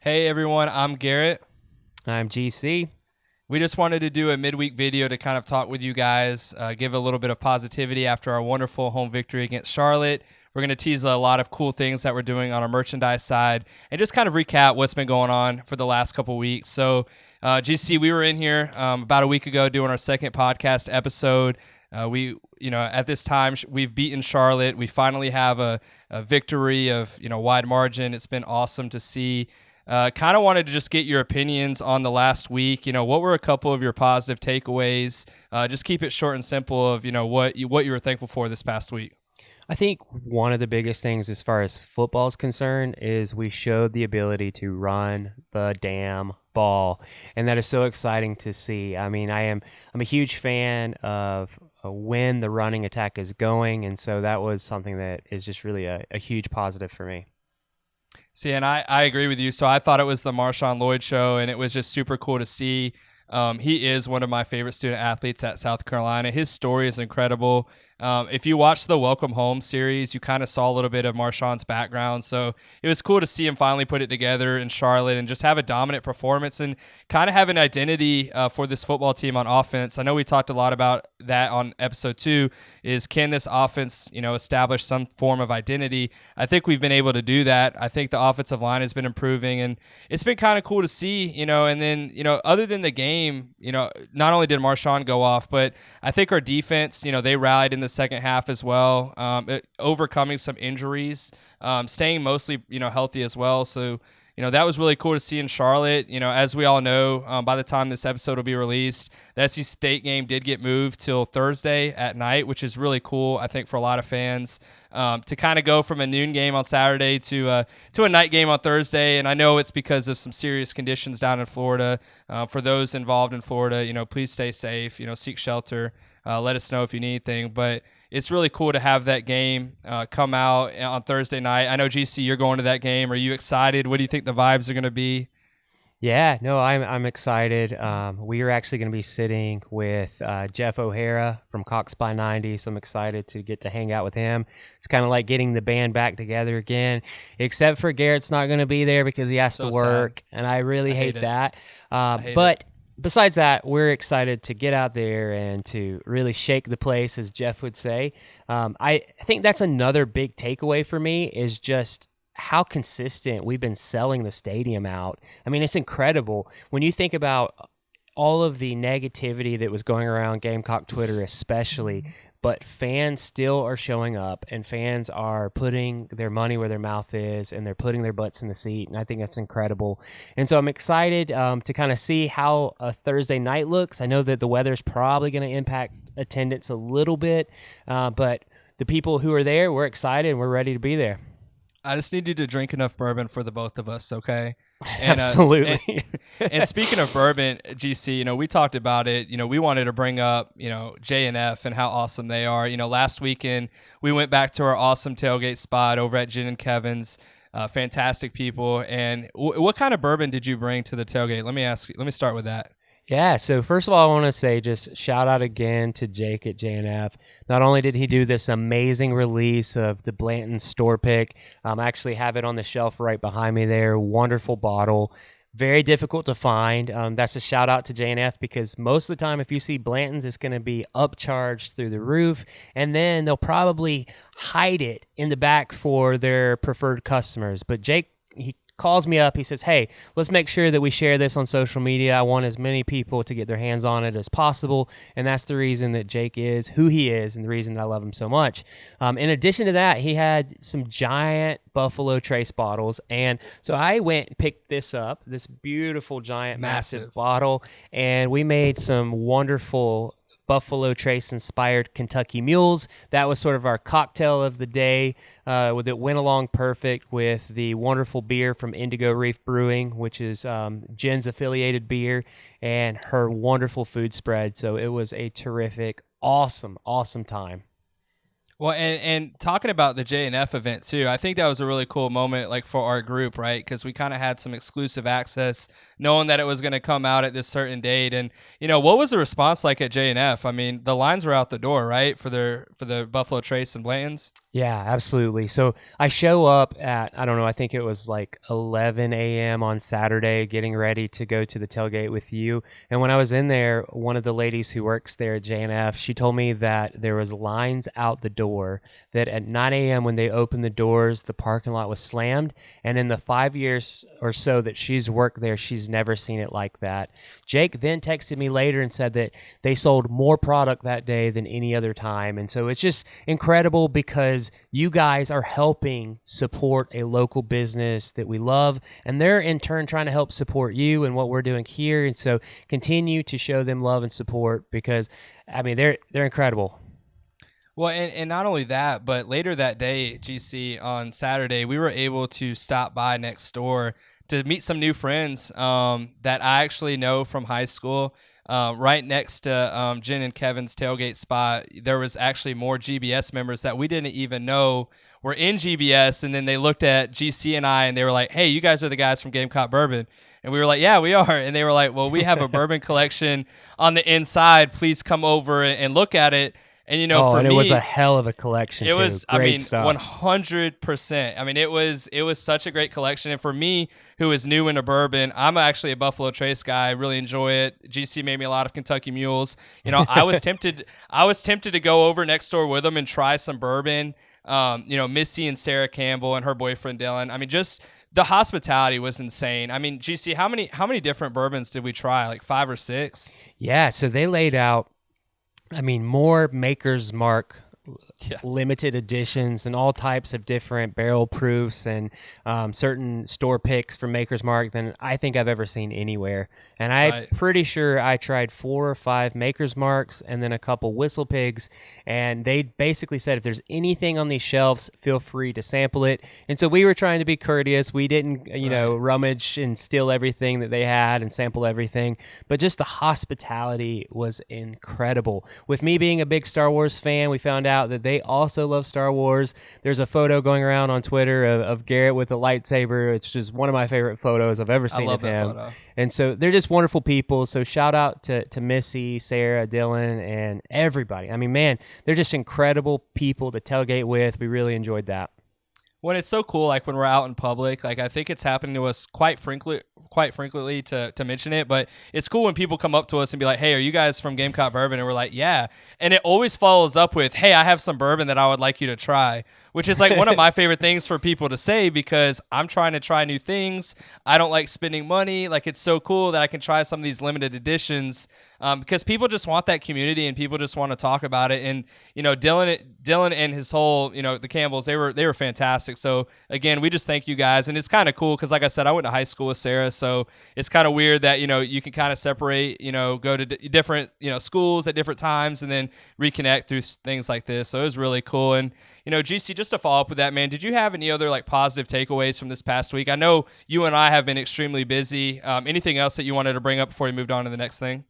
Hey everyone, I'm Garrett. I'm GC. We just wanted to do a midweek video to kind of talk with you guys, give a little bit of positivity after our wonderful home victory against Charlotte. We're going to tease a lot of cool things that we're doing on our merchandise side and just kind of recap what's been going on for the last couple weeks. So, GC, we were in here about a week ago doing our second podcast episode. At this time, we've beaten Charlotte. We finally have a victory of, wide margin. It's been awesome to see. Kind of wanted to just get your opinions on the last week. What were a couple of your positive takeaways? Just keep it short and simple of, what you were thankful for this past week. I think one of the biggest things as far as football is concerned is we showed the ability to run the damn ball, and that is so exciting to see. I mean, I'm a huge fan of when the running attack is going, and so that was something that is just really a huge positive for me. See, and I agree with you. So I thought it was the Marshawn Lloyd show, and it was just super cool to see. He is one of my favorite student athletes at South Carolina. His story is incredible. If you watch the Welcome Home series, you kind of saw a little bit of Marshawn's background. So it was cool to see him finally put it together in Charlotte and just have a dominant performance and kind of have an identity for this football team on offense. I know we talked a lot about that on episode 2 is can this offense, establish some form of identity? I think we've been able to do that. I think the offensive line has been improving and it's been kind of cool to see, and then, other than the game, not only did Marshawn go off, but I think our defense, they rallied in the second half as well, overcoming some injuries, staying mostly, healthy as well. So, that was really cool to see in Charlotte. As we all know, by the time this episode will be released, the SC State game did get moved till Thursday at night, which is really cool, I think, for a lot of fans, to kind of go from a noon game on Saturday to a night game on Thursday. And I know it's because of some serious conditions down in Florida. For those involved in Florida, please stay safe, seek shelter. Let us know if you need anything. But it's really cool to have that game come out on Thursday night. I know, GC, you're going to that game. Are you excited? What do you think the vibes are going to be? Yeah, no, I'm excited. We are actually going to be sitting with Jeff O'Hara from Cox by 90, so I'm excited to get to hang out with him. It's kind of like getting the band back together again, except for Garrett's not going to be there because he has to work, and I really hate that. But besides that, we're excited to get out there and to really shake the place, as Jeff would say. I think that's another big takeaway for me is just how consistent we've been selling the stadium out. I mean, it's incredible. When you think about all of the negativity that was going around Gamecock Twitter especially, but fans still are showing up and fans are putting their money where their mouth is and they're putting their butts in the seat, and I think that's incredible. And so I'm excited to kind of see how a Thursday night looks. I know that the weather's probably going to impact attendance a little bit, but the people who are there, we're excited and we're ready to be there. I just need you to drink enough bourbon for the both of us, okay? And, absolutely. And speaking of bourbon, GC, we talked about it. We wanted to bring up, J&F and how awesome they are. Last weekend we went back to our awesome tailgate spot over at Jen and Kevin's. Fantastic people. And what kind of bourbon did you bring to the tailgate? Let me start with that. Yeah, so first of all, I want to say just shout out again to Jake at J&F. Not only did he do this amazing release of the Blanton store pick, I actually have it on the shelf right behind me there. Wonderful bottle. Very difficult to find. That's a shout out to J&F because most of the time if you see Blanton's, it's going to be upcharged through the roof, and then they'll probably hide it in the back for their preferred customers. But Jake, he calls me up. He says, hey, let's make sure that we share this on social media. I want as many people to get their hands on it as possible. And that's the reason that Jake is who he is and the reason that I love him so much. In addition to that, he had some giant Buffalo Trace bottles. And so I went and picked this up, this beautiful, giant, massive bottle. And we made some wonderful Buffalo Trace inspired Kentucky Mules. That was sort of our cocktail of the day that went along perfect with the wonderful beer from Indigo Reef Brewing, which is Jen's affiliated beer, and her wonderful food spread. So it was a terrific, awesome time. Well, and talking about the J&F event too, I think that was a really cool moment, like for our group, right? Because we kind of had some exclusive access, knowing that it was going to come out at this certain date. And what was the response like at J&F? I mean, the lines were out the door, right, for the Buffalo Trace and Blanton's. Yeah, absolutely. So I show up at, I don't know, I think it was like 11 a.m. on Saturday, getting ready to go to the tailgate with you. And when I was in there, one of the ladies who works there at JNF, she told me that there was lines out the door, that at 9 a.m. when they opened the doors, the parking lot was slammed. And in the 5 years or so that she's worked there, she's never seen it like that. Jake then texted me later and said that they sold more product that day than any other time. And so it's just incredible because you guys are helping support a local business that we love, and they're in turn trying to help support you and what we're doing here. And so continue to show them love and support, because I mean they're incredible. Well, and not only that, but later that day, GC, on Saturday, we were able to stop by next door to meet some new friends that I actually know from high school. Right next to Jen and Kevin's tailgate spot, there was actually more GBS members that we didn't even know were in GBS. And then they looked at GC and I, and they were like, "Hey, you guys are the guys from Gamecock Bourbon." And we were like, "Yeah, we are." And they were like, "Well, we have a bourbon collection on the inside. Please come over and look at it." And, for and me, it was a hell of a collection. it was, great stuff. 100%. I mean, it was such a great collection. And for me, who is new into bourbon, I'm actually a Buffalo Trace guy. I really enjoy it. GC made me a lot of Kentucky Mules. I was tempted to go over next door with them and try some bourbon. Missy and Sarah Campbell and her boyfriend Dylan. I mean, just the hospitality was insane. I mean, GC, how many different bourbons did we try? Like 5 or 6? Yeah. So they laid out, I mean, more Maker's Mark limited editions and all types of different barrel proofs and certain store picks from Maker's Mark than I think I've ever seen anywhere. And I'm pretty sure I tried 4 or 5 Maker's Marks and then a couple Whistle Pigs. And they basically said, if there's anything on these shelves, feel free to sample it. And so we were trying to be courteous. We didn't, rummage and steal everything that they had and sample everything. But just the hospitality was incredible. With me being a big Star Wars fan, we found out that they also love Star Wars. There's a photo going around on Twitter of Garrett with a lightsaber. It's just one of my favorite photos I've ever seen of him. That photo. And so they're just wonderful people. So shout out to Missy, Sarah, Dylan, and everybody. I mean, man, they're just incredible people to tailgate with. We really enjoyed that. When it's so cool, like when we're out in public, like I think it's happening to us quite frequently to mention it, but it's cool when people come up to us and be like, "Hey, are you guys from Gamecock Bourbon?" And we're like, "Yeah." And it always follows up with, "Hey, I have some bourbon that I would like you to try," which is like one of my favorite things for people to say, because I'm trying to try new things. I don't like spending money. Like, it's so cool that I can try some of these limited editions, because people just want that community and people just want to talk about it. And, Dylan and his whole, the Campbells, they were fantastic. So again, we just thank you guys. And it's kind of cool because, like I said, I went to high school with Sarah, so it's kind of weird that, you can kind of separate, go to different, schools at different times and then reconnect through things like this. So it was really cool. And, GC, just to follow up with that, man, did you have any other positive takeaways from this past week? I know you and I have been extremely busy. Anything else that you wanted to bring up before we moved on to the next thing?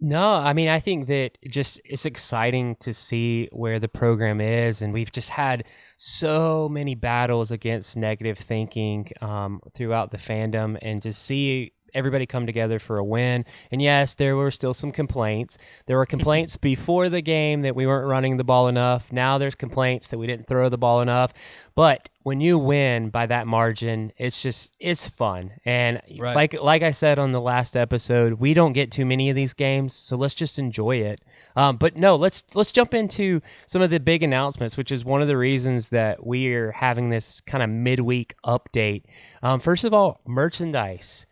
No, I mean, I think that just it's exciting to see where the program is, and we've just had so many battles against negative thinking throughout the fandom, and to see everybody come together for a win. And yes, there were still some complaints. There were complaints before the game that we weren't running the ball enough. Now there's complaints that we didn't throw the ball enough. But when you win by that margin, it's fun. And like I said on the last episode, we don't get too many of these games, so let's just enjoy it. But no, let's jump into some of the big announcements, which is one of the reasons that we are having this kind of midweek update. First of all, merchandise.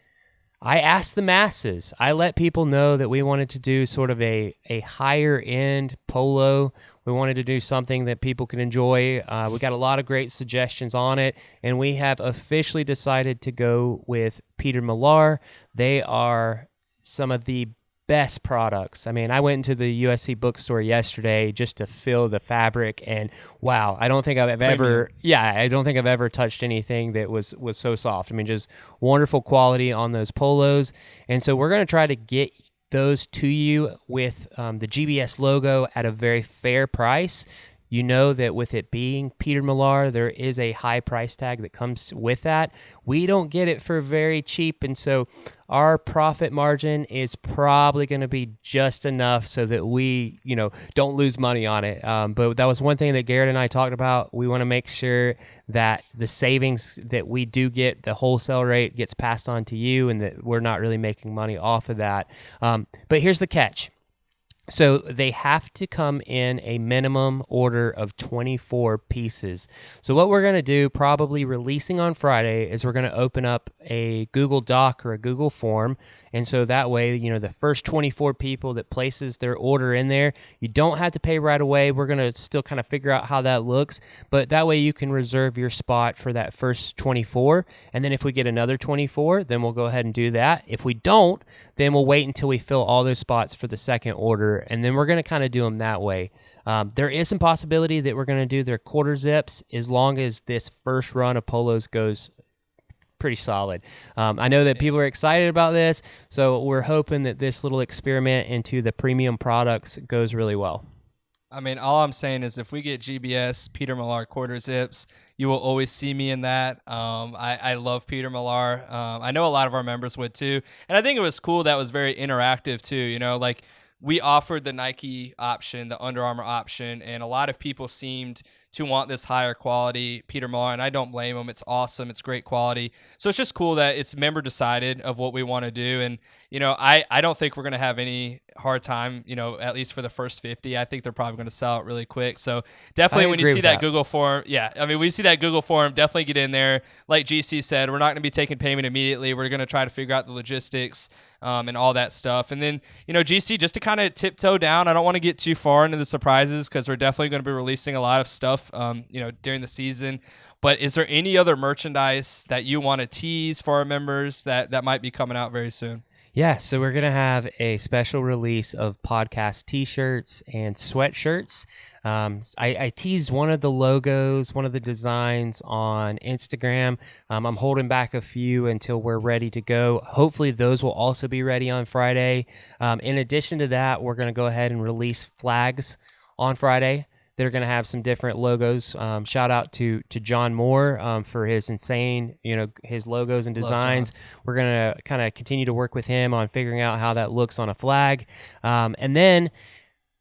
I asked the masses. I let people know that we wanted to do sort of a higher end polo. We wanted to do something that people could enjoy. We got a lot of great suggestions on it, and we have officially decided to go with Peter Millar. They are some of the best products. I mean, I went into the USC bookstore yesterday just to feel the fabric, and wow, I don't think I've ever touched anything that was so soft. I mean, just wonderful quality on those polos. And so we're going to try to get those to you with the GBS logo at a very fair price. you know that with it being Peter Millar, there is a high price tag that comes with that. We don't get it for very cheap, and so our profit margin is probably going to be just enough so that we, don't lose money on it. But that was one thing that Garrett and I talked about. We want to make sure that the savings that we do get, the wholesale rate, gets passed on to you, and that we're not really making money off of that. But here's the catch. So they have to come in a minimum order of 24 pieces. So what we're going to do, probably releasing on Friday, is we're going to open up a Google Doc or a Google form. And so that way, the first 24 people that places their order in there, you don't have to pay right away. We're going to still kind of figure out how that looks. But that way you can reserve your spot for that first 24. And then if we get another 24, then we'll go ahead and do that. If we don't, then we'll wait until we fill all those spots for the second order. And then we're going to kind of do them that way. There is some possibility that we're going to do their quarter zips as long as this first run of polos goes pretty solid. I know that people are excited about this, so we're hoping that this little experiment into the premium products goes really well. I mean, all I'm saying is if we get GBS Peter Millar quarter zips, you will always see me in that. I love Peter Millar. I know a lot of our members would too. And I think it was cool that was very interactive too. Like we offered the Nike option, the Under Armour option, and a lot of people seemed to want this higher quality Peter Millar, and I don't blame them. It's awesome. It's great quality. So it's just cool that it's member decided of what we want to do. And, I don't think we're going to have any hard time, at least for the first 50. I think they're probably going to sell it really quick. So definitely when you see that Google form, when you see that Google form, definitely get in there. Like GC said, we're not going to be taking payment immediately. We're going to try to figure out the logistics and all that stuff. And then, GC, just to kind of tiptoe down, I don't want to get too far into the surprises because we're definitely going to be releasing a lot of stuff, during the season. But is there any other merchandise that you want to tease for our members that might be coming out very soon? Yeah, so we're going to have a special release of podcast t-shirts and sweatshirts. I teased one of the logos, one of the designs on Instagram. I'm holding back a few until we're ready to go. Hopefully those will also be ready on Friday. In addition to that, we're going to go ahead and release flags on Friday. They're going to have some different logos. Shout out to John Moore for his insane, his logos and designs. We're going to kind of continue to work with him on figuring out how that looks on a flag. And then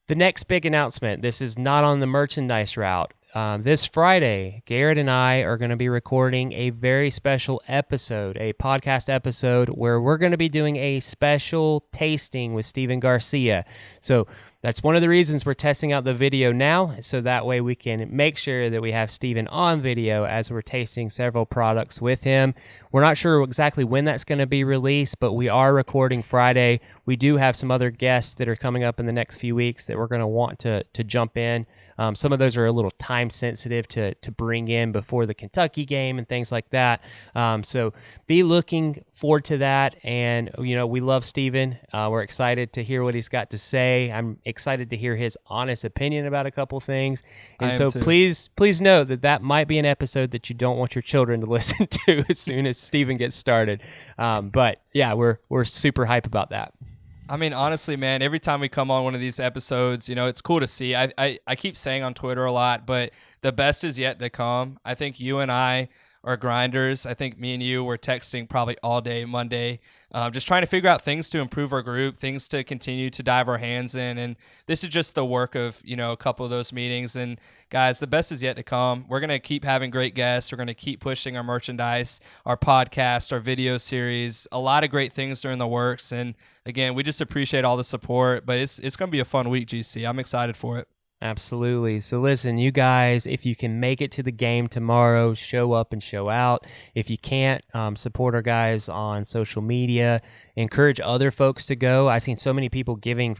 the next big announcement, this is not on the merchandise route. This Friday, Garrett and I are going to be recording a very special episode, a podcast episode where we're going to be doing a special tasting with Steven Garcia. So that's one of the reasons we're testing out the video now, so that way we can make sure that we have Steven on video as we're tasting several products with him. We're not sure exactly when that's going to be released, but we are recording Friday. We do have some other guests that are coming up in the next few weeks that we're going to want to jump in. Some of those are a little time sensitive to bring in before the Kentucky game and things like that. So be looking forward to that. And, we love Steven. We're excited to hear what he's got to say. I'm excited to hear his honest opinion about a couple things. And so please note that might be an episode that you don't want your children to listen to as soon as Steven gets started. But yeah, we're super hype about that. I mean, honestly, man, every time we come on one of these episodes, it's cool to see. I keep saying on Twitter a lot, but the best is yet to come. I think you and I are grinders. I think me and you were texting probably all day Monday, just trying to figure out things to improve our group, things to continue to dive our hands in. And this is just the work of, a couple of those meetings. And guys, the best is yet to come. We're going to keep having great guests. We're going to keep pushing our merchandise, our podcast, our video series, a lot of great things are in the works. And again, we just appreciate all the support, but it's going to be a fun week, GC. I'm excited for it. Absolutely. So listen, you guys, if you can make it to the game tomorrow, show up and show out. If you can't, support our guys on social media. Encourage other folks to go. I've seen so many people giving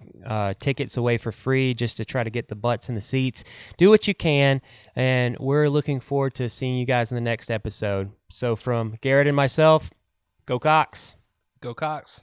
tickets away for free just to try to get the butts in the seats. Do what you can, and we're looking forward to seeing you guys in the next episode. So from Garrett and myself, go Cox. Go Cox.